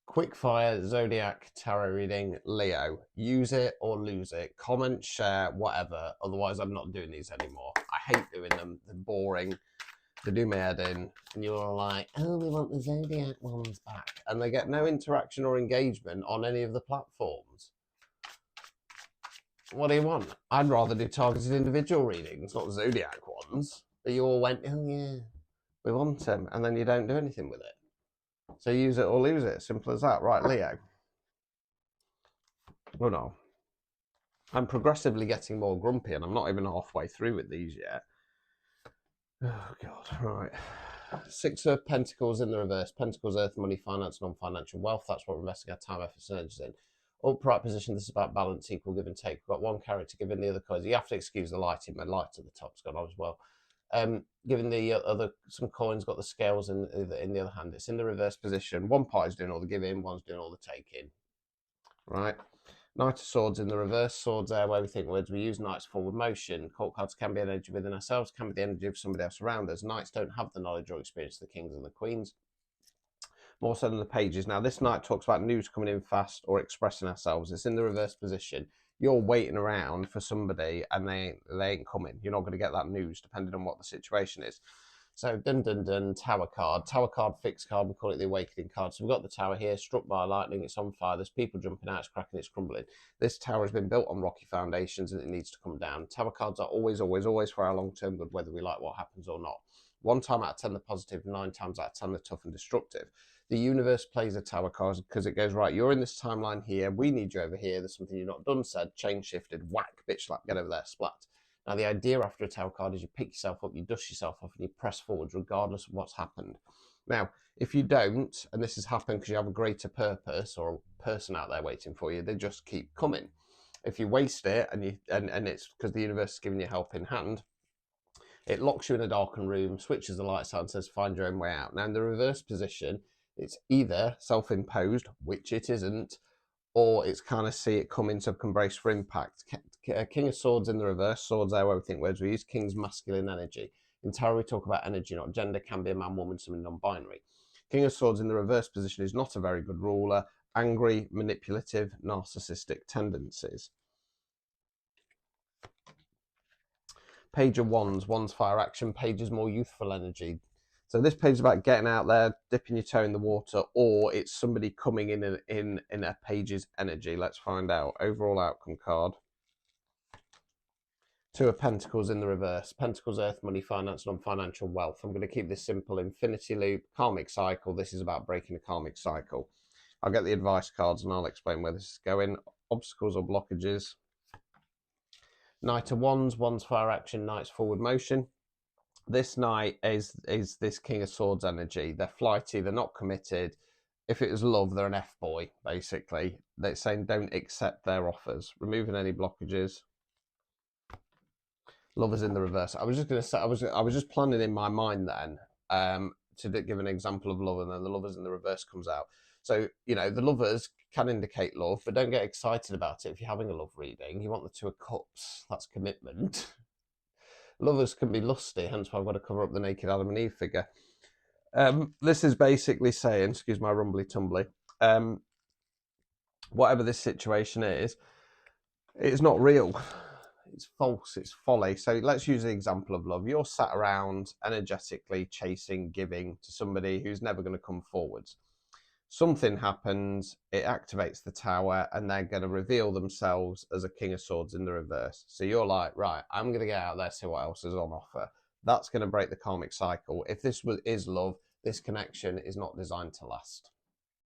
Quickfire Zodiac Tarot Reading, Leo. Use it or lose it. Comment, share, whatever. Otherwise, I'm not doing these anymore. I hate doing them. They're boring. They do my head in. And you're all like, oh, we want the Zodiac ones back. And they get no interaction or engagement on any of the platforms. What do you want? I'd rather do targeted individual readings, not Zodiac ones. But you all went, oh, yeah, we want them. And then you don't do anything with it. So use it or lose it. Simple as that. Right, Leo. Oh no. I'm progressively getting more grumpy and I'm not even halfway through with these yet. Oh God, right. Six of Pentacles in the reverse. Pentacles, earth, money, finance, non-financial wealth. That's what we're investing our time, efforts and energies in. Upright position, this is about balance, equal give and take. We've got one character giving the other coins. You have to excuse the lighting. My light at the top's gone on as well. Given the other, some coins got the scales in the other hand. It's in the reverse position. One party's doing all the giving, one's doing all the taking. Right. Knight of Swords in the reverse. Swords there where we think words we use. Knights forward motion. Court cards can be an energy within ourselves, can be the energy of somebody else around us. Knights don't have the knowledge or experience of the kings and the queens. More so than the pages. Now this knight talks about news coming in fast or expressing ourselves. It's in the reverse position. You're waiting around for somebody and they ain't coming. You're not going to get that news depending on what the situation is. So dun dun dun, tower card. Tower card, fixed card, we call it the awakening card. So we've got the tower here, struck by lightning, it's on fire, there's people jumping out, it's cracking, it's crumbling. This tower has been built on rocky foundations and it needs to come down. Tower cards are always, always, always for our long-term good, whether we like what happens or not. 1 time out of 10 they're positive, 9 times out of 10 they're tough and destructive. The universe plays a tower card because it goes, right, you're in this timeline here, we need you over here, there's something you've not done, said, change shifted, whack, bitch slap, get over there, splat. Now, the idea after a tower card is you pick yourself up, you dust yourself off, and you press forwards regardless of what's happened. Now, if you don't, and this has happened because you have a greater purpose or a person out there waiting for you, they just keep coming. If you waste it and it's because the universe is giving you help in hand, it locks you in a darkened room, switches the lights out and says, find your own way out. Now, in the reverse position, it's either self-imposed, which it isn't, or it's kind of see it coming, so can brace for impact. King of Swords in the reverse. Swords there where we think words we use. King's masculine energy. In tarot, we talk about energy, not gender. Can be a man, woman, something non-binary. King of Swords in the reverse position is not a very good ruler. Angry, manipulative, narcissistic tendencies. Page of Wands. Wands fire action. Page is more youthful energy. So this page is about getting out there, dipping your toe in the water, or it's somebody coming in a page's energy. Let's find out. Overall outcome card. 2 of Pentacles in the reverse. Pentacles, earth, money, finance, non-financial wealth. I'm going to keep this simple. Infinity loop, karmic cycle. This is about breaking a karmic cycle. I'll get the advice cards and I'll explain where this is going. Obstacles or blockages. Knight of Wands, Wands fire action, Knights forward motion. This knight is this King of Swords energy. They're flighty, they're not committed. If it was love, they're an F-boy, basically. They're saying don't accept their offers. Removing any blockages. Lovers in the reverse. I was just going to say, I was just planning in my mind then to give an example of love, and then the lovers in the reverse comes out. So, you know, the lovers can indicate love, but don't get excited about it if you're having a love reading. You want the 2 of Cups. That's commitment. Lovers can be lusty, hence why I've got to cover up the naked Adam and Eve figure. This is basically saying, excuse my rumbly tumbly, whatever this situation is, it's not real. It's false, it's folly. So let's use the example of love. You're sat around energetically chasing, giving to somebody who's never going to come forwards. Something happens, it activates the tower, and they're going to reveal themselves as a King of Swords in the reverse. So you're like, right, I'm going to get out there, see what else is on offer. That's going to break the karmic cycle. If this is love, this connection is not designed to last.